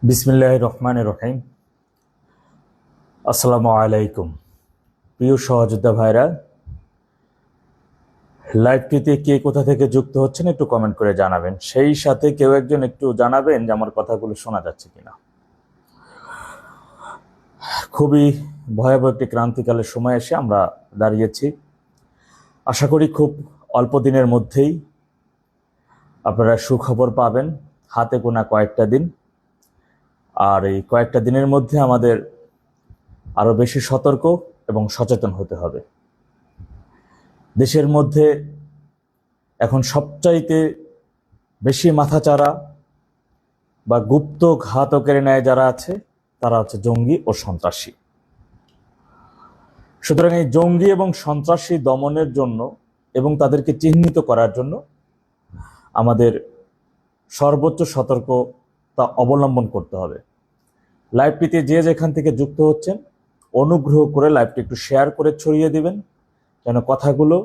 বিসমিল্লাহির রহমানির রহিম। আসসালামু আলাইকুম। প্রিয় সহযোদ্ধা ভাইরা, লাইভটিতে কে কোথা থেকে যুক্ত হচ্ছেন একটু কমেন্ট করে জানাবেন। সেই সাথে কেউ একজন একটু জানাবেন যে আমার কথাগুলো শোনা যাচ্ছে কিনা। খুবই ভয়াবহ একটি ক্রান্তিকালের সময় এসে আমরা দাঁড়িয়েছি। আশা করি খুব অল্প দিনের মধ্যেই আপনারা সুখবর পাবেন, হাতে গোনা কয়েকটা দিন। আর এই কয়েকটা দিনের মধ্যে আমাদের আরো বেশি সতর্ক এবং সচেতন হতে হবে। দেশের মধ্যে এখন সবচাইতে বেশি মাথাচাড়া বা গুপ্ত ঘাতকের ন্যায় যারা আছে তারা হচ্ছে জঙ্গি ও সন্ত্রাসী। সুতরাং এই জঙ্গি এবং সন্ত্রাসী দমনের জন্য এবং তাদেরকে চিহ্নিত করার জন্য আমাদের সর্বোচ্চ সতর্কতা অবলম্বন করতে হবে। লাইভটিতে যে যেখান থেকে যুক্ত হচ্ছেন অনুগ্রহ করে লাইভটি একটু শেয়ার করে ছড়িয়ে দিবেন, যেন কথাগুলো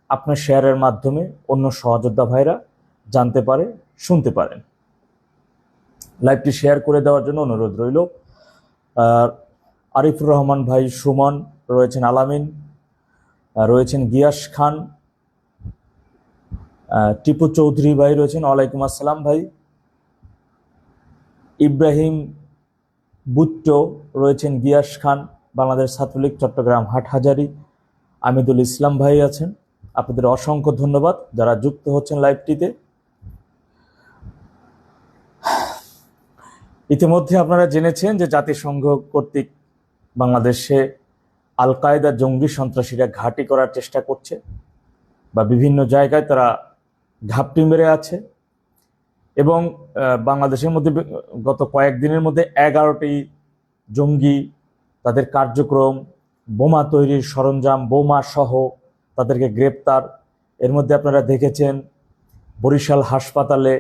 আপনার শেয়ারের মাধ্যমে অন্য সহযোদ্ধা ভাইরা জানতে পারে, শুনতে পারেন। লাইভটি শেয়ার করে দেওয়ার জন্য অনুরোধ রইল। আরিফুর রহমান ভাই, সুমন রয়েছেন, আলামিন রয়েছেন, গিয়াস খান, টিপু চৌধুরী ভাই রয়েছেন, ওয়ালাইকুম আসসালাম ভাই, ইব্রাহিম বুট্টো রয়েছেন, গিয়াস খান, বাংলাদেশ ছাত্রলীগ চট্টগ্রাম হাটহাজারী, আমিদুল ইসলাম ভাই আছেন। আপনাদের অসংখ্য ধন্যবাদ যারা যুক্ত হচ্ছেন লাইভটিতে। ইতিমধ্যে আপনারা জেনেছেন যে জাতিসংঘ কর্তৃক বাংলাদেশে আল কায়দা জঙ্গি সন্ত্রাসীরা ঘাঁটি করার চেষ্টা করছে বা বিভিন্ন জায়গায় তারা ঘাপটি মেরে আছে, এবং বাংলাদেশের মধ্যে গত কয়েকদিনের মধ্যে 11টি জঙ্গি তাদের কার্যক্রম, বোমা তৈরির সরঞ্জাম, বোমা সহ তাদেরকে গ্রেপ্তার। এর মধ্যে আপনারা দেখেছেন বরিশাল হাসপাতালে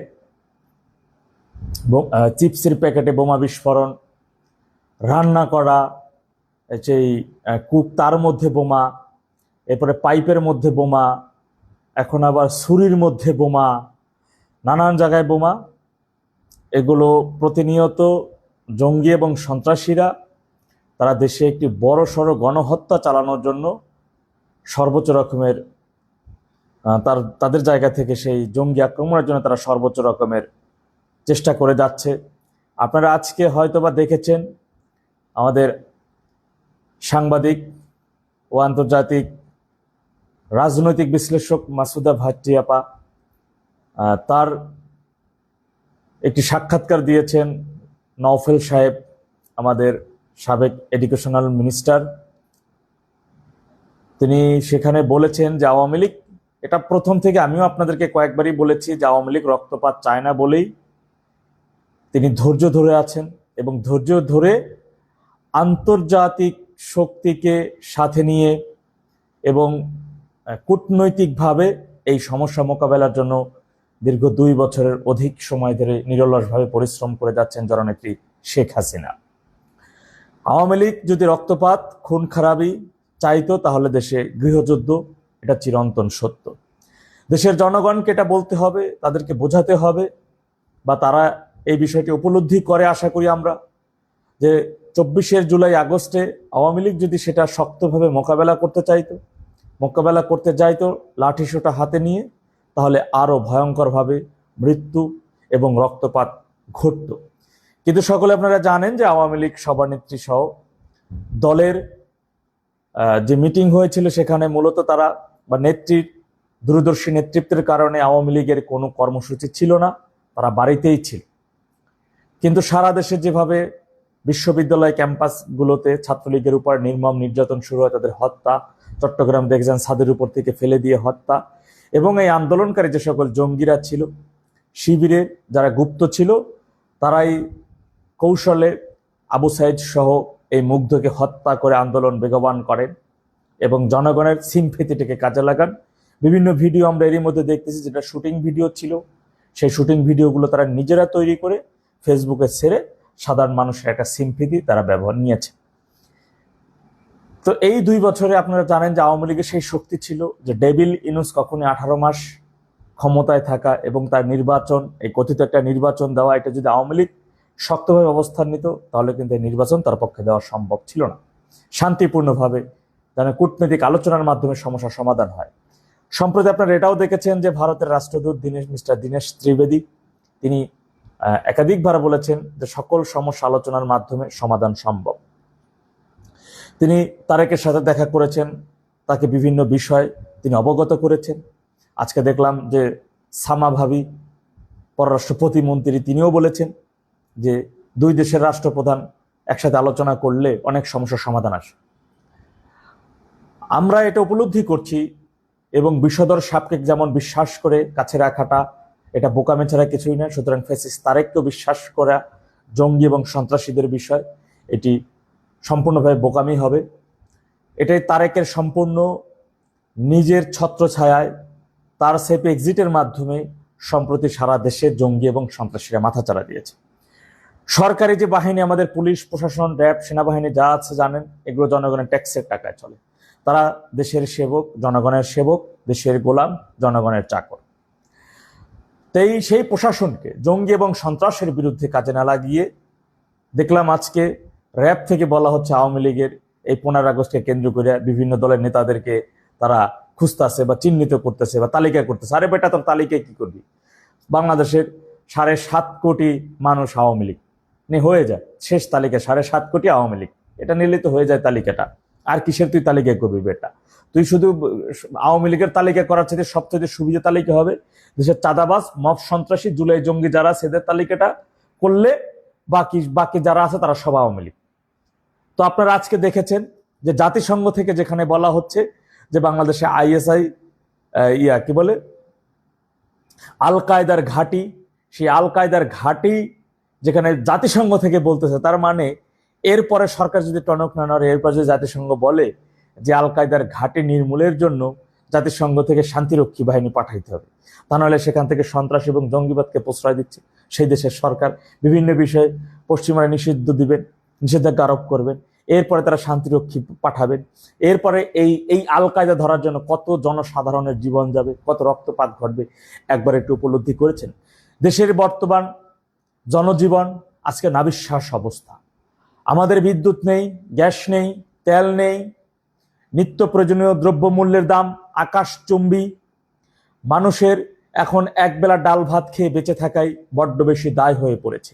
চিপসের প্যাকেটে বোমা বিস্ফোরণ, রান্না করা সেই কুক তার মধ্যে বোমা, এরপরে পাইপের মধ্যে বোমা, এখন আবার ছুরির মধ্যে বোমা, নানান জায়গায় বোমা। এগুলো প্রতিনিয়ত জঙ্গি এবং সন্ত্রাসীরা তারা দেশে একটি বড় সড়ো গণহত্যা চালানোর জন্য সর্বোচ্চ রকমের তাদের জায়গা থেকে সেই জঙ্গি আক্রমণের জন্য তারা সর্বোচ্চ রকমের চেষ্টা করে যাচ্ছে। আপনারা আজকে হয়তোবা দেখেছেন আমাদের সাংবাদিক ও আন্তর্জাতিক রাজনৈতিক বিশ্লেষক মাসুদা ভাট্টিয়াপা তার একটি সাক্ষাৎকার দিয়েছেন নওফেল সাহেব, আমাদের সাবেক এডুকেশনাল মিনিস্টার। তিনি সেখানে বলেছেন যে আওয়ামী লীগ, এটা প্রথম থেকে আমিও আপনাদেরকে কয়েকবারই বলেছি যে আওয়ামী লীগ রক্তপাত চায় না বলেই তিনি ধৈর্য ধরে আছেন, এবং ধৈর্য ধরে আন্তর্জাতিক শক্তিকে সাথে নিয়ে এবং কূটনৈতিকভাবে এই সমস্যা মোকাবেলার জন্য দীর্ঘ 2 বছরের অধিক সময় ধরে নিরলসভাবে পরিশ্রম করে যাচ্ছেন জননেত্রী শেখ হাসিনা। আওয়ামী লীগ যদি রক্তপাত, খুন খারাপি চাইতো তাহলে দেশে গৃহযুদ্ধ, এটা চিরন্তন সত্য। দেশের জনগণকে এটা বলতে হবে, তাদেরকে বোঝাতে হবে, বা তারা এই বিষয়টি উপলব্ধি করে আশা করি আমরা, যে 24শে জুলাই আগস্টে আওয়ামী লীগ যদি সেটা শক্তভাবে মোকাবেলা করতে চাইতো লাঠিসোঁটা হাতে নিয়ে, তাহলে আরো ভয়ঙ্করভাবে মৃত্যু এবং রক্তপাত ঘটত। কিন্তু সকলে আপনারা জানেন যে আওয়ামী লীগ সভানেত্রী সহ দলের যে মিটিং হয়েছিল সেখানে মূলত তারা বা দূরদর্শী নেতৃত্বের কারণে আওয়ামী লীগের কোনো কর্মসূচি ছিল না, তারা বাড়িতেই ছিল। কিন্তু সারা দেশে যেভাবে বিশ্ববিদ্যালয় ক্যাম্পাসগুলোতে ছাত্রলীগের উপর নির্মম নির্যাতন শুরু হয়, তাদের হত্যা, চট্টগ্রাম দেখছেন ছাদের উপর থেকে ফেলে দিয়ে হত্যা, এবং এই আন্দোলনকারী যে সকল জঙ্গিরা ছিল, শিবিরে যারা গুপ্ত ছিল, তারাই কৌশলে আবু সাইদ সহ এই মুগ্ধকে হত্যা করে আন্দোলন বেগবান করেন এবং জনগণের সিম্পেথিটাকে কাজে লাগান। বিভিন্ন ভিডিও আমরা এরই মধ্যে দেখতেছি, যেটা শুটিং ভিডিও ছিল, সেই শুটিং ভিডিওগুলো তারা নিজেরা তৈরি করে ফেসবুকে ছেড়ে সাধারণ মানুষের একটা সিম্পেথি তারা ব্যবহার নিয়েছে। তো এই 2 বছরে আপনারা জানেন যে আওয়ামী লীগের সেই শক্তি ছিল যে ডেভিল ইনুস কখনই 18 মাস ক্ষমতায় থাকা এবং তার নির্বাচন, এই কথিত একটা নির্বাচন দেওয়া, এটা যদি আওয়ামী লীগ শক্তভাবে অবস্থান নিত, তাহলে কিন্তু এই নির্বাচন তার পক্ষে দেওয়া সম্ভব ছিল না। শান্তিপূর্ণভাবে যেন কূটনৈতিক আলোচনার মাধ্যমে সমস্যার সমাধান হয়। সম্প্রতি আপনারা এটাও দেখেছেন যে ভারতের রাষ্ট্রদূত মিস্টার দীনেশ ত্রিবেদী তিনি একাধিকবার বলেছেন যে সকল সমস্যা আলোচনার মাধ্যমে সমাধান সম্ভব। তিনি তারেকের সাথে দেখা করেছেন, তাকে বিভিন্ন বিষয় তিনি অবগত করেছেন। আজকে দেখলাম যে সামা ভাবি পররাষ্ট্র প্রতিমন্ত্রী তিনিও বলেছেন যে দুই দেশের রাষ্ট্রপ্রধান একসাথে আলোচনা করলে অনেক সমস্যার সমাধান আসে। আমরা এটা উপলব্ধি করছি এবং বিষধর সাপকে যেমন বিশ্বাস করে কাছে রাখাটা এটা বোকামে ছাড়া কিছুই না। সুতরাং ফ্যাসিস্ট তারেককেও বিশ্বাস করা জঙ্গি এবং সন্ত্রাসীদের বিষয়, এটি সম্পূর্ণভাবে বোকামি হবে। এটাই তারেকের সম্পূর্ণ নিজের ছত্রছায়ায় তার সেফ এক্সিটের মাধ্যমে সম্প্রতি সারা দেশে জঙ্গি এবং সন্ত্রাসীরা মাথাচাড়া দিয়েছে। সরকারি যে বাহিনী, আমাদের পুলিশ প্রশাসন, র্যাব, সেনাবাহিনী যা আছে জানেন, এগুলো জনগণের ট্যাক্সের টাকায় চলে। তারা দেশের সেবক, জনগণের সেবক, দেশের গোলাম, জনগণের চাকর। তাই সেই প্রশাসনকে জঙ্গি এবং সন্ত্রাসের বিরুদ্ধে কাজে না লাগিয়ে দেখলাম আজকে র্যাব থেকে বলা হচ্ছে আওয়ামী লীগের এই 15 আগস্টকে কেন্দ্র করে বিভিন্ন দলের নেতাদেরকে তারা খুঁজতেছে বা চিহ্নিত করতেছে বা তালিকা করতেছে। আরে বেটা, তোর তালিকায় কি করবি? বাংলাদেশের 7.5 কোটি মানুষ আওয়ামী লীগ হয়ে যায়, শেষ তালিকা 7.5 কোটি আওয়ামী লীগ, এটা নিলে তো হয়ে যায় তালিকাটা। আর কিসের তুই তালিকা করবি বেটা? তুই শুধু আওয়ামী লীগের তালিকা করার চাইতে সবচেয়ে সুবিধা তালিকা হবে দেশের চাঁদাবাজ, মব সন্ত্রাসী, জুলাই জঙ্গি যারা, সেদের তালিকাটা করলে বাকি যারা আছে তারা সব আওয়ামী লীগ। তো আপনারা আজকে দেখেছেন যে জাতিসংঘ থেকে যেখানে বলা হচ্ছে যে বাংলাদেশে আইএসআই কি বলে আল কায়দার ঘাঁটি, সেই আল কায়দার ঘাঁটি যেখানে জাতিসংঘ থেকে বলতেছে, তার মানে এরপরে সরকার যদি টনক না নড়ে, এরপর যদি জাতিসংঘ বলে যে আল কায়দার ঘাঁটি নির্মূলের জন্য জাতিসংঘ থেকে শান্তিরক্ষী বাহিনী পাঠাইতে হবে, তা নাহলে সেখান থেকে সন্ত্রাস এবং জঙ্গিবাদকে প্রশ্রয় দিচ্ছে সেই দেশের সরকার। বিভিন্ন বিষয়ে পশ্চিমারা নিষেধাজ্ঞা আরোপ করবেন, এরপরে তারা শান্তিরক্ষী পাঠাবেন। এরপরে এই আল কায়দা ধরার জন্য কত জনসাধারণের জীবন যাবে, কত রক্তপাত ঘটবে, একবার একটু উপলব্ধি করেছেন? দেশের বর্তমান জনজীবন আজকে নাভিশ্বাস অবস্থা। আমাদের বিদ্যুৎ নেই, গ্যাস নেই, তেল নেই, নিত্য প্রয়োজনীয় দ্রব্যমূল্যের দাম আকাশচুম্বী। মানুষের এখন একবেলা ডাল ভাত খেয়ে বেঁচে থাকাই বড্ড বেশি দায় হয়ে পড়েছে।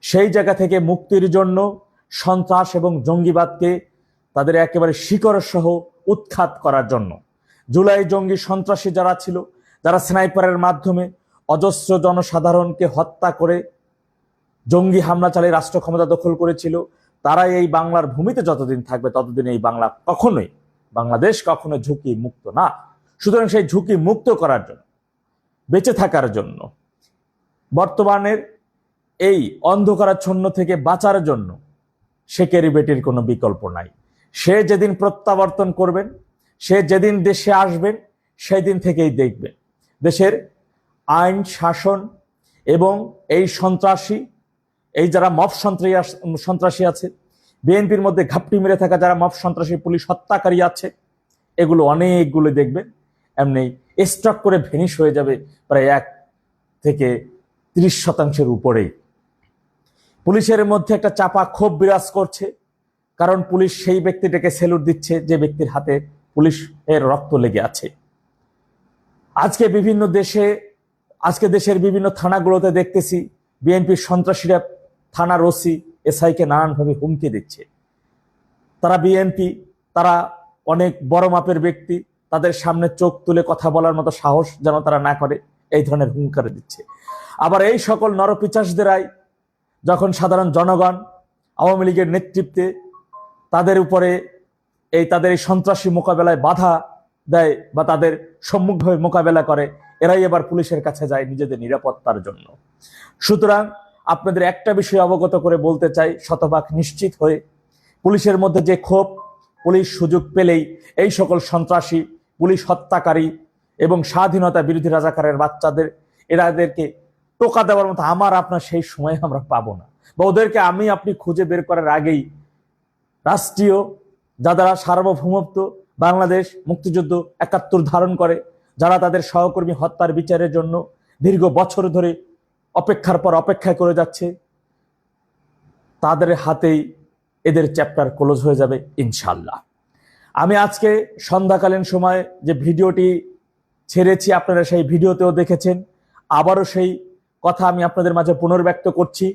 সেই জায়গা থেকে মুক্তির জন্য সন্ত্রাস এবং জঙ্গিবাদকে তাদের একেবারে শিকড় সহ উৎখাত করার জন্য জুলাই জঙ্গি সন্ত্রাসী যারা ছিল, যারা স্নাইপারের মাধ্যমে অজস্র জনসাধারণকে হত্যা করে জঙ্গি হামলা চালিয়ে রাষ্ট্র ক্ষমতা দখল করেছিল, তারা এই বাংলার ভূমিতে যতদিন থাকবে ততদিন এই বাংলাদেশ কখনো ঝুঁকি মুক্ত না। সুতরাং সেই ঝুঁকি মুক্ত করার জন্য, বেঁচে থাকার জন্য, বর্তমানের এই অন্ধকারাচ্ছন্ন থেকে বাঁচার জন্য শেখের বেটির কোনো বিকল্প নাই। সে যেদিন প্রত্যাবর্তন করবেন, সে যেদিন দেশে আসবেন, সেই দিন থেকেই দেখবেন দেশের আইন শাসন এবং এই সন্ত্রাসী, এই যারা মব সন্ত্রাসী আছে, বিএনপির মধ্যে ঘাপটি মেরে থাকা যারা মব সন্ত্রাসী, পুলিশ হত্যাকারী আছে, এগুলো অনেকগুলো দেখবেন এমনি স্টক করে ভেনিশ হয়ে যাবে প্রায় 1 থেকে 30% উপরেই। পুলিশের মধ্যে একটা চাপা ক্ষোভ বিরাজ করছে, কারণ পুলিশ সেই ব্যক্তিটাকে স্যালুট দিচ্ছে যে ব্যক্তির হাতে পুলিশের রক্ত লেগে আছে। আজকে দেশের বিভিন্ন থানাগুলোতে দেখতেছি বিএনপির সন্ত্রাসীরা থানার ওসি এসআইকে নানানভাবে হুমকি দিচ্ছে। তারা বিএনপি, তারা অনেক বড় মাপের ব্যক্তি, তাদের সামনে চোখ তুলে কথা বলার মতো সাহস যেন তারা না করে, এই ধরনের হুঙ্কার দিচ্ছে। আবার এই সকল নরপিচাসদেরাই যখন সাধারণ জনগণ আওয়ামী লীগের নেতৃত্বে তাদের উপরে তাদের এই সন্ত্রাসী মোকাবেলায় বাধা দেয় বা তাদের সম্মুখভাবে মোকাবেলা করে, এরাই এবার পুলিশের কাছে যায় নিজেদের নিরাপত্তার জন্য। সুতরাং আপনাদের একটা বিষয় অবগত করে বলতে চাই, শতভাগ নিশ্চিত হয়ে, পুলিশের মধ্যে যে ক্ষোভ, পুলিশ সুযোগ পেলেই এই সকল সন্ত্রাসী, পুলিশ হত্যাকারী এবং স্বাধীনতা বিরোধী রাজাকারের এদেরকে টোকা দেওয়ার মতো আমার আপনার সেই সময় আমরা পাবো না, বা ওদেরকে আপনি খুঁজে বের করার আগেই রাষ্ট্রীয় যারা সার্বভৌমত্ব, বাংলাদেশ মুক্তিযুদ্ধ 71 ধারণ করে, যারা তাদের সহকর্মী হত্যার বিচারের জন্য দীর্ঘ বছর ধরে অপেক্ষার পর অপেক্ষা করে যাচ্ছে, তাদের হাতেই এদের চ্যাপ্টার ক্লোজ হয়ে যাবে ইনশাল্লাহ। আমি আজকে সন্ধ্যাকালীন সময় যে ভিডিওটি ছেড়েছি, আপনারা সেই ভিডিওতেও দেখেছেন। আবারও সেই কথা আমি আপনাদের মাঝে পুনর্ব্যক্ত করছি।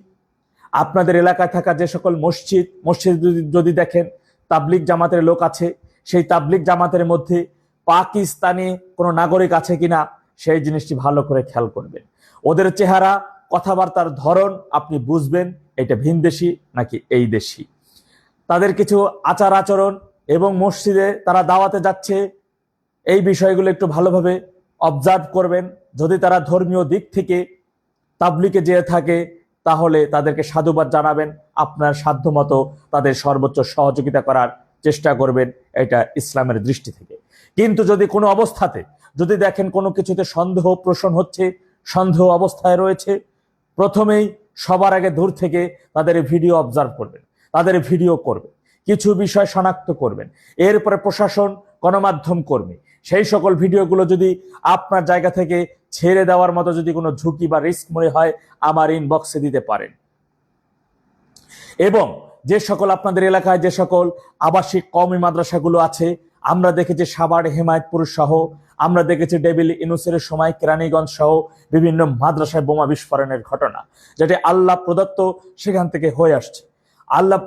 আপনাদের এলাকায় থাকা যে সকল মসজিদ যদি দেখেন তাবলিগ জামাতের লোক আছে, সেই তাবলিগ জামাতের মধ্যে পাকিস্তানি কোনো নাগরিক আছে কিনা সেই জিনিসটি ভালো করে খেয়াল করবেন। ওদের চেহারা, কথাবার্তার ধরন আপনি বুঝবেন এটা ভিনদেশি নাকি এই দেশি। তাদের কিছু আচার আচরণ এবং মসজিদে তারা দাওয়াতে যাচ্ছে, এই বিষয়গুলো একটু ভালোভাবে অবজার্ভ করবেন। যদি তারা ধর্মীয় দিক থেকে তাবলিগে যেয়ে থাকে তাহলে তাদেরকে সাধুবাদ জানাবেন, আপনার সাধ্যমতো তাদের সর্বোচ্চ সহযোগিতা করার চেষ্টা করবেন, এটা ইসলামের দৃষ্টি থেকে। কিন্তু যদি কোনো অবস্থাতে যদি দেখেন কোনো কিছুতে সন্দেহ পোষণ হচ্ছে, সন্দেহ অবস্থায় রয়েছে, প্রথমেই সবার আগে দূর থেকে তাদের ভিডিও অবজার্ভ করবেন, তাদের ভিডিও করবেন, কিছু বিষয় শনাক্ত করবেন। এরপরে প্রশাসন, গণমাধ্যম কর্মী সেই সকল ভিডিওগুলো যদি আপনার জায়গা থেকে ছেড়ে দেওয়ার মতো যদি কোনো ঝুঁকি বা রিস্ক মনে হয় আমার ইনবক্সে দিতে পারেন। এবং যে সকল আপনাদের এলাকায় যে সকল আবাসিক কওমি মাদ্রাসাগুলো আছে, আমরা দেখেছি সাভার, হেমায়েতপুর সহ, আমরা দেখেছি ডেভিল ইউনূসের সময় কেরানীগঞ্জ সহ বিভিন্ন মাদ্রাসায় বোমা বিস্ফোরণের ঘটনা, যেটি আল্লাহ প্রদত্ত সেখান থেকে হয়ে আসছে। আল্লাহ,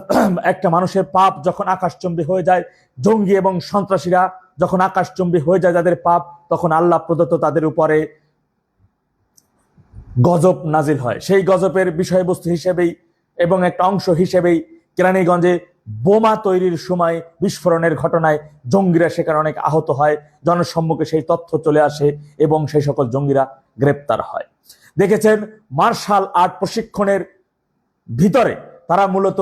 একটা মানুষের পাপ যখন আকাশচুম্বী হয়ে যায়, জঙ্গি এবং সন্ত্রাসীরা যখন আকাশচুম্বী হয়ে যায় যাদের পাপ, তখন আল্লাহ প্রদত্ত তাদের উপরে গজব নাজিল হয়। সেই গজবের বিষয়বস্তু হিসেবেই এবং একটা অংশ হিসেবেই কেরানীগঞ্জে বোমা তৈরির সময় বিস্ফোরণের ঘটনায় জঙ্গিরা সেখানে অনেক আহত হয়, জনসম্মুখে সেই তথ্য চলে আসে এবং সেই সকল জঙ্গিরা গ্রেপ্তার হয়। দেখেছেন মার্শাল আর্ট প্রশিক্ষণের ভিতরে তারা মূলত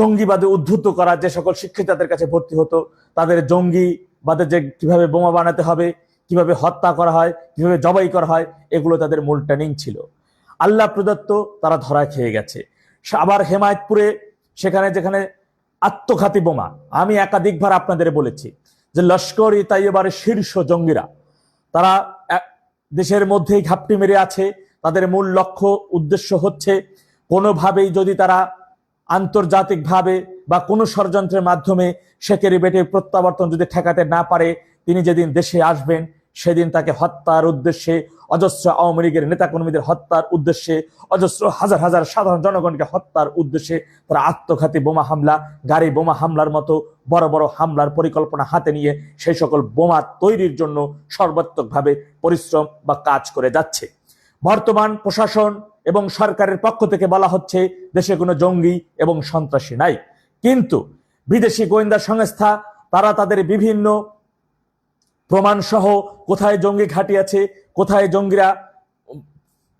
জঙ্গিবাদে উদ্ধৃত করা যে সকল শিক্ষিতাদের কাছে ভর্তি হতো, তাদের জঙ্গিবাদে যে কিভাবে বোমা বানাতে হবে, কিভাবে হত্যা করা হয়, কিভাবে জবাই করা হয়, এগুলো তাদের মূল ট্রেনিং ছিল। আল্লাহ প্রদত্ত তারা ধরা খেয়ে গেছে। আবার হেমায়েতপুরে সেখানে যেখানে আত্মঘাতী বোমা, আমি একাধিকবার আপনাদের বলেছি যে লস্কর-ই তাইয়্যিবার শীর্ষ জঙ্গিরা তারা দেশের মধ্যেই ঘাপটি মেরে আছে। তাদের মূল লক্ষ্য উদ্দেশ্য হচ্ছে কোনোভাবেই যদি তারা আন্তর্জাতিকভাবে বা কোনো ষড়যন্ত্রের মাধ্যমে শেখের বেটের প্রত্যাবর্তন যদি ঠেকাতে না পারে, তিনি যেদিন দেশে আসবেন সেদিন তাকে হত্যার উদ্দেশ্যে, অজস্র আওয়ামী লীগের নেতাকর্মীদের হত্যার উদ্দেশ্যে, অজস্র হাজার হাজার সাধারণ জনগণকে হত্যার উদ্দেশ্যে তারা আত্মঘাতী বোমা হামলা, গাড়ি বোমা হামলার মতো বড় বড় হামলার পরিকল্পনা হাতে নিয়ে সেই সকল বোমা তৈরির জন্য সর্বাত্মকভাবে পরিশ্রম বা কাজ করে যাচ্ছে। বর্তমান প্রশাসন এবং সরকারের পক্ষ থেকে বলা হচ্ছে দেশে কোনো জঙ্গি এবং সন্ত্রাসী নাই, কিন্তু বিদেশি গোয়েন্দা সংস্থা তারা তাদের বিভিন্ন প্রমাণ সহ কোথায় জঙ্গি ঘাঁটি আছে, কোথায় জঙ্গিরা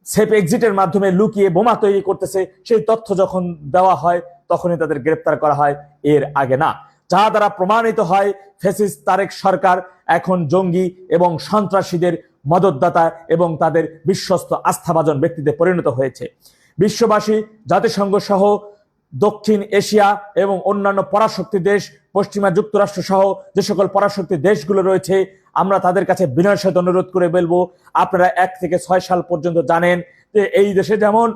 সেফ এক্সিটের মাধ্যমে লুকিয়ে বোমা তৈরি করতেছে, সেই তথ্য যখন দেওয়া হয় তখনই তাদের গ্রেপ্তার করা হয়, এর আগে না। যা দ্বারা প্রমাণিত হয় ফ্যাসিস্ট তারেক সরকার এখন জঙ্গি এবং সন্ত্রাসীদের মদতদাতা এবং তাদের বিশ্বস্ত আস্থাভাজন ব্যক্তিতে পরিণত হয়েছে। বিশ্ববাসী, জাতিসংঘ সহ দক্ষিণ এশিয়া এবং অন্যান্য পরাশক্তি দেশ, পশ্চিমা যুক্তরাষ্ট্র সহ যে সকল পরাশক্তি দেশগুলো রয়েছে, আমরা তাদের কাছে বিনয়ের সাথে অনুরোধ করে বলবো, আপনারা 1 থেকে 6 সাল পর্যন্ত জানেন যে এই দেশে যেমন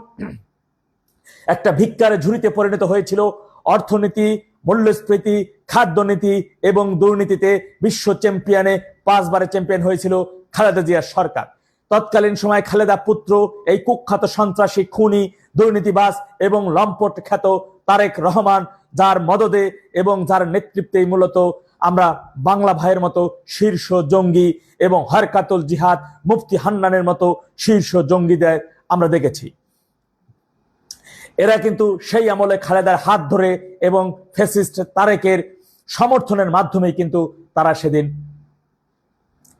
একটা ভিক্ষার ঝুড়িতে পরিণত হয়েছিল, অর্থনীতি, মূল্যস্ফীতি, খাদ্যনীতি এবং দুর্নীতিতে বিশ্ব চ্যাম্পিয়নে 5 বারের চ্যাম্পিয়ন হয়েছিল খালেদা জিয়ার সরকার। তৎকালীন সময় খালেদা পুত্র এই কুখ্যাত সন্ত্রাসী, খুনি, দুর্নীতিবাজ এবং লম্পট খ্যাত তারেক রহমান, যার মদদে এবং যার নেতৃত্বেই মূলত আমরা বাংলা ভাইয়ের মতো শীর্ষ জঙ্গি এবং হরকাতুল জিহাদ মুফতি হান্নানের মতো শীর্ষ জঙ্গিদের আমরা দেখেছি। এরা কিন্তু সেই আমলে খালেদার হাত ধরে এবং ফ্যাসিস্ট তারেকের সমর্থনের মাধ্যমে কিন্তু তারা সেদিন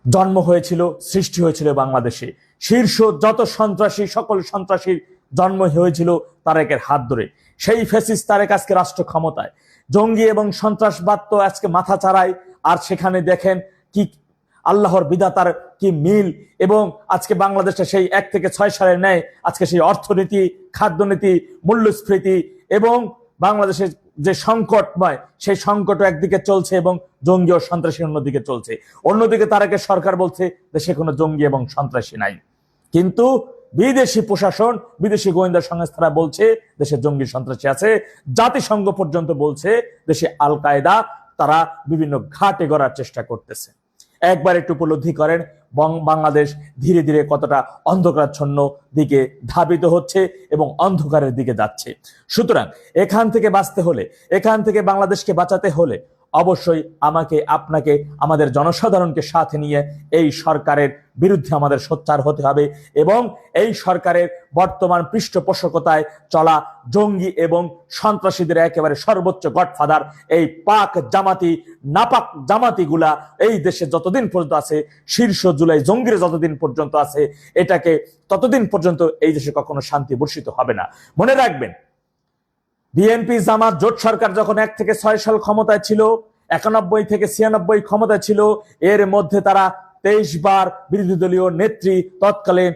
জন্ম হয়েছিল, সৃষ্টি হয়েছিল বাংলাদেশে। শীর্ষ যত সন্ত্রাসী, সকল সন্ত্রাসীর জন্ম হয়েছিল তারেকের হাত ধরে। সেই ফ্যাসিস্ট তারেক আজকে রাষ্ট্র ক্ষমতায়, জঙ্গি এবং সন্ত্রাসবাদ তো আজকে মাথা চাড়ায়। আর সেখানে দেখেন কি আল্লাহর বিধাতার কি মিল, এবং আজকে বাংলাদেশে সেই 1 থেকে 6 সালের ন্যায় আজকে সেই অর্থনীতি, খাদ্যনীতি, মূল্যস্ফীতি এবং বাংলাদেশের যে সংকটময়, সেই সংকটও একদিকে চলছে এবং জঙ্গি ও সন্ত্রাসী অন্যদিকে চলছে। অন্যদিকে তারেকের সরকার বলছে দেশে কোনো জঙ্গি এবং সন্ত্রাসী নাই। কিন্তু বিদেশি প্রশাসন, বিদেশি গোয়েন্দা সংস্থারা বলছে দেশে জঙ্গি সন্ত্রাসী আছে, জাতিসংঘ পর্যন্ত বলছে দেশে আল কায়দা, তারা বিভিন্ন ঘাটে গড়ার চেষ্টা করতেছে। একবার একটু উপলব্ধি করেন বাংলাদেশ ধীরে ধীরে কতটা অন্ধকারাচ্ছন্ন দিকে ধাবিত হচ্ছে এবং অন্ধকারের দিকে যাচ্ছে। সুতরাং এখান থেকে বাঁচতে হলে, এখান থেকে বাংলাদেশকে বাঁচাতে হলে অবশ্যই আমাকে, আপনাকে, আমাদের জনসাধারণকে সাথে নিয়ে এই সরকারের বিরুদ্ধে আমাদের সোচ্চার হতে হবে এবং এই সরকারের বর্তমান পৃষ্ঠপোষকতায় চলা জঙ্গি এবং সন্ত্রাসীদের একেবারে সর্বোচ্চ গডফাদার এই পাক জামাতি, নাপাক জামাতিগুলা এই দেশে যতদিন পর্যন্ত আছে, শীর্ষ জুলাই জঙ্গিরা যতদিন পর্যন্ত আছে, এটাকে ততদিন পর্যন্ত এই দেশে কখনো শান্তি বর্ষিত হবে না। মনে রাখবেন, বিএনপি জামাত জোট সরকার যখন 1 থেকে 6 সাল ক্ষমতায় ছিল, 91 থেকে 96 ক্ষমতায় ছিল, এর মধ্যে তারা 23 বার বিরোধী দলীয় নেত্রী তৎকালীন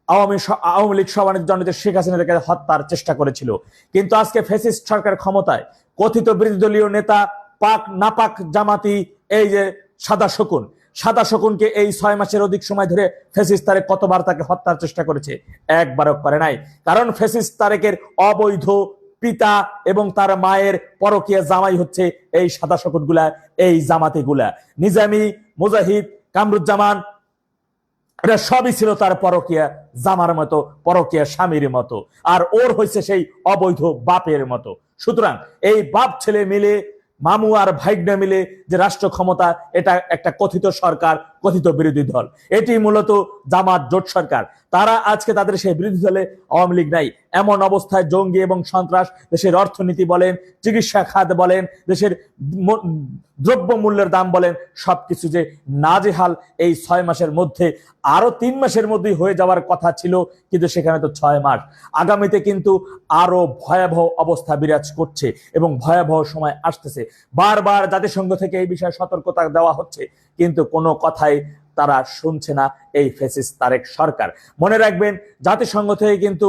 আওয়ামী লীগ সভানেত্রী জননেত্রী শেখ হাসিনাকে হত্যার চেষ্টা করেছিল। কিন্তু আজকে ফ্যাসিস্ট সরকার ক্ষমতায়, কথিত বিরোধী দলীয় নেতা পাক নাপাক জামাতি এই যে সাদা শকুনকে এই 6 মাসের অধিক সময় ধরে ফ্যাসিস্ট তারেক কতবার তাকে হত্যার চেষ্টা করেছে? একবারও করে নাই। কারণ ফ্যাসিস্ট তারেকের অবৈধ পিতা এবং তার মায়ের পরকীয়া জামাই হচ্ছে এই সাদা শকুনগুলা, এই জামাতিগুলা। নিজামী, মুজাহিদ, কামরুজ্জামান, এটা সবই ছিল তার পরকীয়া জামার মতো, পরকীয়া স্বামীর মতো, আর ওর হয়েছে সেই অবৈধ বাপের মতো। সুতরাং এই বাপ ছেলে মিলে, মামু আর ভাইগনা মিলে যে রাষ্ট্র ক্ষমতা, এটা একটা কথিত সরকার, কথিত বিরোধী দল, এটি মূলত জামাত জোট সরকার। তারা আজকে তাদের সেই বিরোধী দলে আওয়ামী লীগ নাই। এমন অবস্থায় জঙ্গি এবং সন্ত্রাস, দেশের অর্থনীতি বলেন, চিকিৎসা খাত বলেন, দেশের দ্রব্য মূল্যের দাম বলেন, সবকিছু যে নাজেহাল এই 6 মাসের মধ্যে, আরো 3 মাসের মধ্যেই হয়ে যাওয়ার কথা ছিল, কিন্তু সেখানে তো 6 মাস। আগামীতে কিন্তু আরো ভয়াবহ অবস্থা বিরাজ করছে এবং ভয়াবহ সময় আসতেছে। বারবার জাতিসংঘ থেকে এই বিষয়ে সতর্কতা দেওয়া হচ্ছে, কিন্তু কোনো কথাই তারা শুনছে না এই ফ্যাসিস্ট তারেক সরকার। মনে রাখবেন, জাতিসংঘ থেকে কিন্তু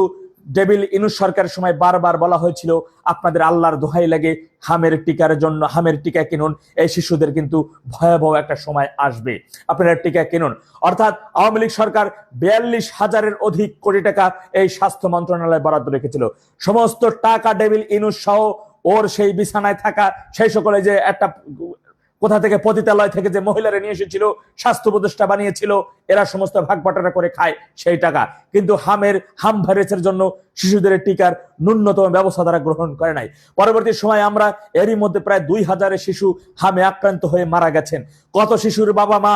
ডেভিল ইনুস সরকারের সময় বারবার বলা হয়েছিল, আপনাদের আল্লাহর দোহাই লাগে হামের টিকার জন্য হামের টিকা কিনুন, এই শিশুদের কিন্তু ভয়াবহ একটা সময় আসবে, আপনারা টিকা কিনুন। অর্থাৎ আওয়ামী লীগ সরকার 42,000-এর অধিক কোটি টাকা এই স্বাস্থ্য মন্ত্রণালয়ে বরাদ্দ রেখেছিল। সমস্ত টাকা ডেভিল ইনুস সহ ওর সেই বিছানায় থাকা সেই সকলে, যে একটা কোথা থেকে পতিতালয় থেকে যে মহিলারা নিয়ে এসেছিল, স্বাস্থ্য উপদেষ্টা বানিয়েছিল, এরা সমস্ত ভাগ বাটোয়ারা করে খায় সেই টাকা। কিন্তু হাম ভাইরাসের জন্য শিশুদের টিকার ন্যূনতম ব্যবস্থা তারা গ্রহণ করে নাই। পরবর্তী সময় আমরা এরই মধ্যে প্রায় 2,000 শিশু হামে আক্রান্ত হয়ে মারা গেছেন। কত শিশুর বাবা মা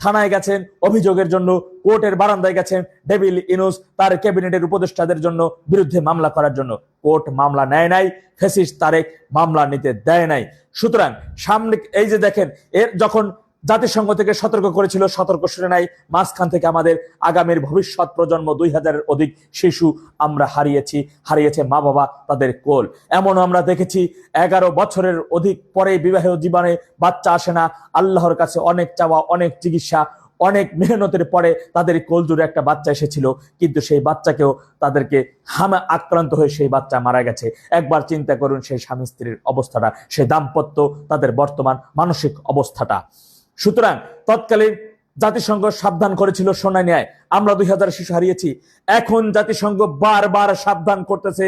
থানায় গেছেন অভিযোগের জন্য, কোর্টের বারান্দায় গেছেন ডেভিল ইনুস তার ক্যাবিনেটের উপদেষ্টাদের জন্য বিরুদ্ধে মামলা করার জন্য। কোর্ট মামলা নেয় নাই, ফ্যাসিস্ট তারেক মামলা নিতে দেয় নাই। সুতরাং সামনে এই যে দেখেন, এর যখন জাতিসংঘ থেকে সতর্ক করেছিল, সতর্ক শুনে নাই, মাঝখান থেকে আমাদের আগামীর ভবিষ্যৎ প্রজন্ম 2,000-এর অধিক শিশু আমরা হারিয়েছে মা বাবা, তাদের কোল। এমনও আমরা দেখেছি 11 বছরের অধিক পরে বিবাহ জীবনে বাচ্চা আসে না। আল্লাহর কাছে অনেক চাওয়া, অনেক চিকিৎসা, অনেক মেহনতের পরে তাদের কোল জুড়ে একটা বাচ্চা এসেছিল, কিন্তু সেই বাচ্চাকেও তাদেরকে হামে আক্রান্ত হয়ে সেই বাচ্চা মারা গেছে। একবার চিন্তা করুন সেই স্বামী স্ত্রীর অবস্থাটা, সেই দাম্পত্য, তাদের বর্তমান মানসিক অবস্থাটা। সুতরাং তৎকালীন জাতিসংঘ সাবধান করেছিল সোনা ন্যায়, আমরা 2,000 শিশু হারিয়েছি। এখন জাতিসংঘ বারবার সাবধান করতেছে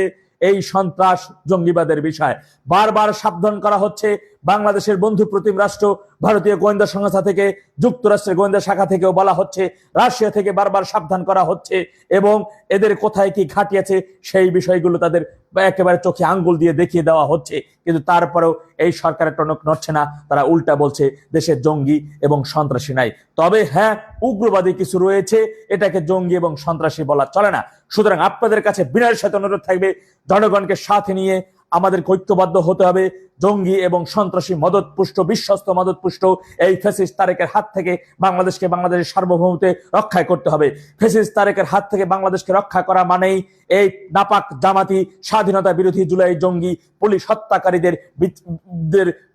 এই সন্ত্রাস জঙ্গিবাদের বিষয়, বারবার সাবধান করা হচ্ছে। বাংলাদেশের বন্ধু প্রতিম রাষ্ট্র ভারতীয় গোয়েন্দা সংস্থা থেকে, যুক্তরাষ্ট্রের গোয়েন্দা শাখা থেকেও বলা হচ্ছে, রাশিয়া থেকে বারবার সাবধান করা হচ্ছে, এবং এদের কোথায় কি ঘাটিয়েছে সেই বিষয়গুলো তাদের একেবারে চোখে আঙ্গুল দিয়ে দেখিয়ে দেওয়া হচ্ছে। কিন্তু তারপরেও এই সরকারের টনক নড়ছে না, তারা উল্টা বলছে দেশে জঙ্গি এবং সন্ত্রাসী নাই। তবে হ্যাঁ, উগ্রবাদী কিছু রয়েছে, এটাকে জঙ্গি এবং সন্ত্রাসী বলা চলে না। সুতরাং আপনাদের কাছে বিনয়ের সাথে অনুরোধ থাকবে, জনগণকে সাথে নিয়ে আমাদের ঐক্যবদ্ধ হতে হবে। জঙ্গি এবং সন্ত্রাসী মদতপুষ্ট, বিশ্বস্ত মদতপুষ্ট এই ফ্যাসিস্ট তারেকের হাত থেকে বাংলাদেশকে, বাংলাদেশের সার্বভৌমত্বে রক্ষা করতে হবে। ফ্যাসিস্ট তারেকের হাত থেকে বাংলাদেশকে রক্ষা করা মানেই এই নাপাক জামাতি, স্বাধীনতা বিরোধী জুলাই জঙ্গি, পুলিশ হত্যাকারীদের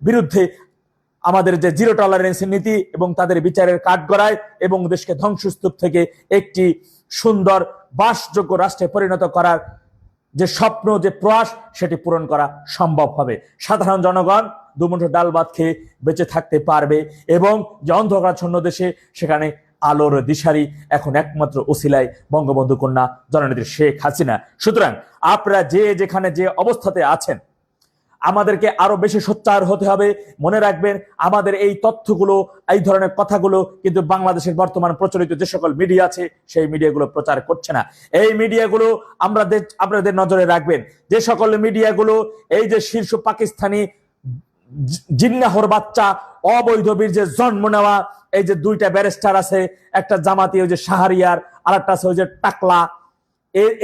বিরুদ্ধে আমাদের যে জিরো টলারেন্স নীতি এবং তাদের বিচারের কাঠগড়ায় এবং দেশকে ধ্বংসস্তূপ থেকে একটি সুন্দর বাসযোগ্য রাষ্ট্রে পরিণত করার যে স্বপ্ন, যে প্রয়াস, সেটি পূরণ করা সম্ভব হবে। সাধারণ জনগণ দুমুঠো ডাল ভাত খেয়ে বেঁচে থাকতে পারবে এবং যে অন্ধকারাচ্ছন্ন দেশে সেখানে আলোর দিশারি এখন একমাত্র ওসিলায় বঙ্গবন্ধু কন্যা জননেত্রী শেখ হাসিনা। সুতরাং আপনারা যে যেখানে যে অবস্থাতে আছেন, আমাদেরকে আরো বেশি সোচ্চার হতে হবে। মনে রাখবেন, আমাদের এই তথ্যগুলো, এই ধরনের কথাগুলো কিন্তু বাংলাদেশের বর্তমান প্রচলিত যে সকল মিডিয়া আছে সেই মিডিয়াগুলো প্রচার করছে না। এই মিডিয়াগুলো আপনাদের নজরে রাখবেন। যে সকল মিডিয়াগুলো এই যে শীর্ষ পাকিস্তানি জিন্নাহর বাচ্চা অবৈধ বীর্যে জন্ম নেওয়া এই যে দুইটা ব্যারিস্টার আছে, একটা জামাতি ওই যে শাহরিয়ার, আর একটা আছে ওই যে টাকলা,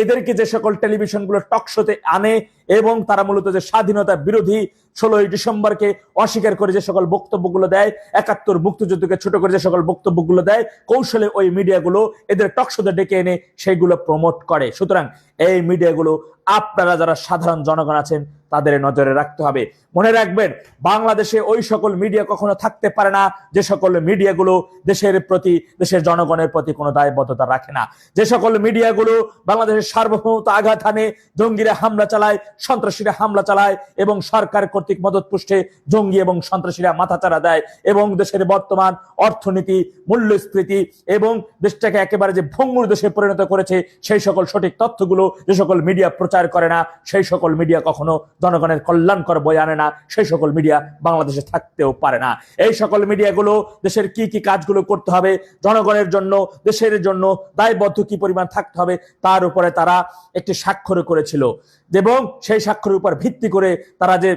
এদেরকে যে সকল টেলিভিশন গুলো টক শোতে আনে এবং তারা মূলত যে স্বাধীনতা বিরোধী 16ই ডিসেম্বরকে অস্বীকার করে যে সকল বক্তব্যগুলো দেয়, 71 মুক্তিযুদ্ধকে ছোট করে যে সকল বক্তব্যগুলো দেয়, কৌশলে ওই মিডিয়াগুলো এদের টক শোতে ডেকে এনে সেইগুলো প্রমোট করে। সুতরাং এই মিডিয়াগুলো আপনারা যারা সাধারণ জনগণ আছেন তাদের নজরে রাখতে হবে। মনে রাখবেন, বাংলাদেশে ওই সকল মিডিয়া কখনো থাকতে পারে না যে সকল মিডিয়াগুলো দেশের প্রতি, দেশের জনগণের প্রতি কোনো দায়বদ্ধতা রাখে না। যে সকল মিডিয়াগুলো বাংলাদেশের সার্বভৌমত্ব আঘাত হানে, জঙ্গিরা হামলা চালায়, সন্ত্রাসীরা হামলা চালায় এবং সরকার কর্তৃক মদতপুষ্টে জঙ্গি এবং সন্ত্রাসীরা মাথাচাড়া দেয় এবং দেশের বর্তমান অর্থনীতি, মূল্যস্ফীতি এবং দেশটাকে একেবারে যে ভঙ্গুর দেশে পরিণত করেছে, সেই সকল সঠিক তথ্যগুলো যে সকল মিডিয়া প্রচার করে না, সেই সকল মিডিয়া কখনো জনগণের কল্যাণকর বই আনে না, সেই সকল মিডিয়া বাংলাদেশে থাকতেও পারে না। এই সকল মিডিয়াগুলো দেশের কি কি কাজগুলো করতে হবে, জনগণের জন্য, দেশের জন্য দায়বদ্ধ কি পরিমাণ থাকতে হবে, তার উপরে তারা একটি স্বাক্ষর করেছিল এবং সেই স্বাক্ষরের উপর ভিত্তি করে তারা যে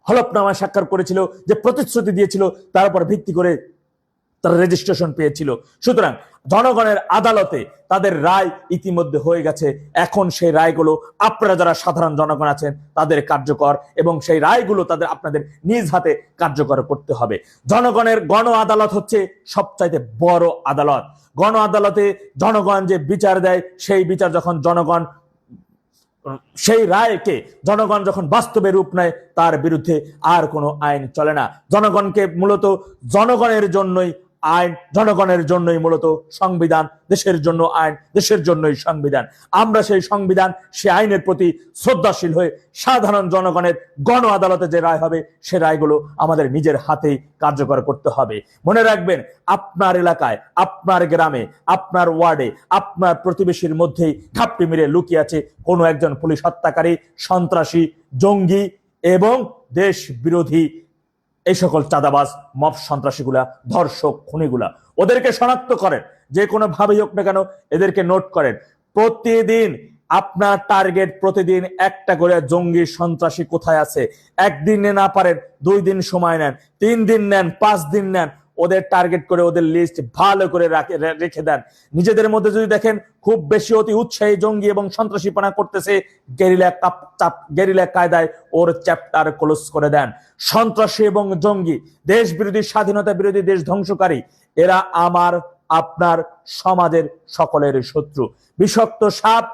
হলফনামা স্বাক্ষর করেছিল, যে প্রতিশ্রুতি দিয়েছিল, তার উপর ভিত্তি করে তারা রেজিস্ট্রেশন পেয়েছিল। সুতরাং জনগণের আদালতে তাদের রায় ইতিমধ্যে হয়ে গেছে। এখন সেই রায়গুলো আপনারা যারা সাধারণ জনগণ আছেন তাদের কার্যকর, এবং সেই রায়গুলো আপনাদের নিজ হাতে কার্যকর করতে হবে। জনগণের গণ আদালত হচ্ছে সবচাইতে বড় আদালত। গণ আদালতে জনগণ যে বিচার দেয়, সেই বিচার যখন জনগণ, সেই রায়কে জনগণ যখন বাস্তবে রূপ নেয়, তার বিরুদ্ধে আর কোনো আইন চলে না। জনগণকে মূলত জনগণের জন্যই আইন, জনগণের জন্যই মূলত সংবিধান, দেশের জন্য আইন, দেশের জন্যই সংবিধান। আমরা সেই সংবিধান, সেই আইনের প্রতি শ্রদ্ধাশীল হয়ে সাধারণ জনগণের গণ আদালতে যে রায় হবে, সে রায়গুলো আমাদের নিজের হাতেই কার্যকর করতে হবে। মনে রাখবেন, আপনার এলাকায়, আপনার গ্রামে, আপনার ওয়ার্ডে, আপনার প্রতিবেশীর মধ্যেই ঘাপটি মেরে লুকিয়ে আছে কোনো একজন পুলিশ হত্যাকারী, সন্ত্রাসী, জঙ্গি এবং দেশ বিরোধী এই সকল চাঁদাবাজ, মব সন্ত্রাসীগুলা, ধর্ষক, খুনিগুলা। ওদেরকে শনাক্ত করেন, যে কোনো ভাবেই হোক না কেন এদেরকে নোট করেন। প্রতিদিন আপনার টার্গেট, প্রতিদিন একটা করে জঙ্গি সন্ত্রাসী কোথায় আছে। একদিনে না পারেন 2 দিন সময় নেন, 3 দিন নেন, 5 দিন নেন, ওদের টার্গেট করে ওদের লিস্ট ভালো করে রেখে দেন। নিজেদের মধ্যে যদি দেখেন খুব বেশি অতি উৎসাহী জঙ্গি এবং সন্ত্রাসীপনা করতেছে, গেরিলা কায়দায় ওর চ্যাপ্টার ক্লোজ করে দেন। সন্ত্রাসী এবং জঙ্গি, দেশ বিরোধী, স্বাধীনতা বিরোধী, দেশ ধ্বংসকারী, এরা আমার আপনার সমাজের সকলের শত্রু। বিষাক্ত সাপ,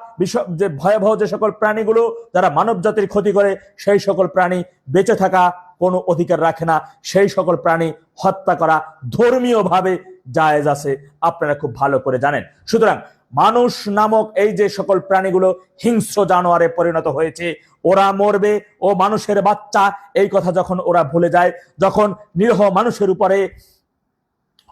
যে ভয়াবহ যে সকল প্রাণীগুলো যারা মানব জাতির ক্ষতি করে, সেই সকল প্রাণী বেঁচে থাকা কোনো অধিকার রাখে না। সেই সকল প্রাণী হত্যা করা ধর্মীয় ভাবে জায়েজ আছে, আপনারা খুব ভালো করে জানেন। সুতরাং মানুষ নামক এই যে সকল প্রাণীগুলো হিংস্র জানোয়ারে পরিণত হয়েছে, ওরা মরবে, ও মানুষের বাচ্চা, এই কথা যখন ওরা ভুলে যায়, যখন নিরীহ মানুষের উপরে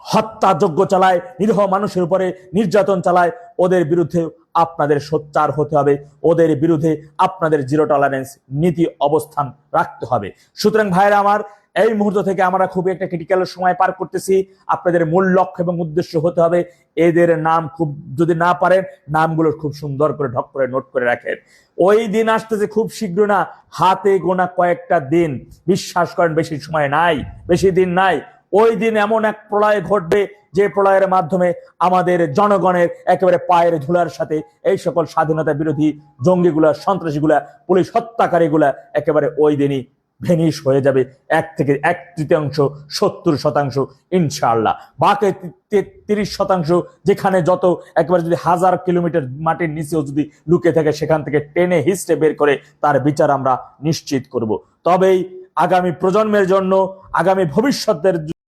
হত্যাযজ্ঞ চালায়, নিরীহ মানুষের উপরে নির্যাতন চালায়, ওদের বিরুদ্ধে আপনাদের সোচ্চার হতে হবে। ওদের বিরুদ্ধে আপনাদের জিরো টলারেন্স নীতি অবস্থান রাখতে হবে। সুতরাং ভাইরা আমার, এই মুহূর্ত থেকে আমরা খুবই একটা ক্রিটিক্যাল সময় পার করতেছি। আপনাদের মূল লক্ষ্য এবং উদ্দেশ্য হতে হবে, এদের নাম খুব, যদি না পারেন নামগুলো খুব সুন্দর করে ঢক করে নোট করে রাখেন। ওই দিন আসতেছে খুব শীঘ্র না, হাতে গোনা কয়েকটা দিন, বিশ্বাস করেন বেশি সময় নাই, বেশি দিন নাই। ওই দিন এমন এক প্রলয় ঘটবে, যে প্রলয়ের মাধ্যমে আমাদের জনগণের একেবারে পায়ের ধুলার সাথে এই সকল স্বাধীনতা বিরোধী জঙ্গিগুলা, সন্ত্রাসীগুলা, পুলিশ হত্যাকারীগুলা একেবারে ওই দিনই ভেনিশ হয়ে যাবে। 1 থেকে 1/3, 70% ইনশাআল্লাহ। বাকি 30% যেখানে যত একেবারে যদি 1000 কিলোমিটার মাটির নিচেও যদি লুকিয়ে থাকে, সেখান থেকে টেনে হিস্টে বের করে তার বিচার আমরা নিশ্চিত করব। তবেই আগামী প্রজন্মের জন্য, আগামী ভবিষ্যতের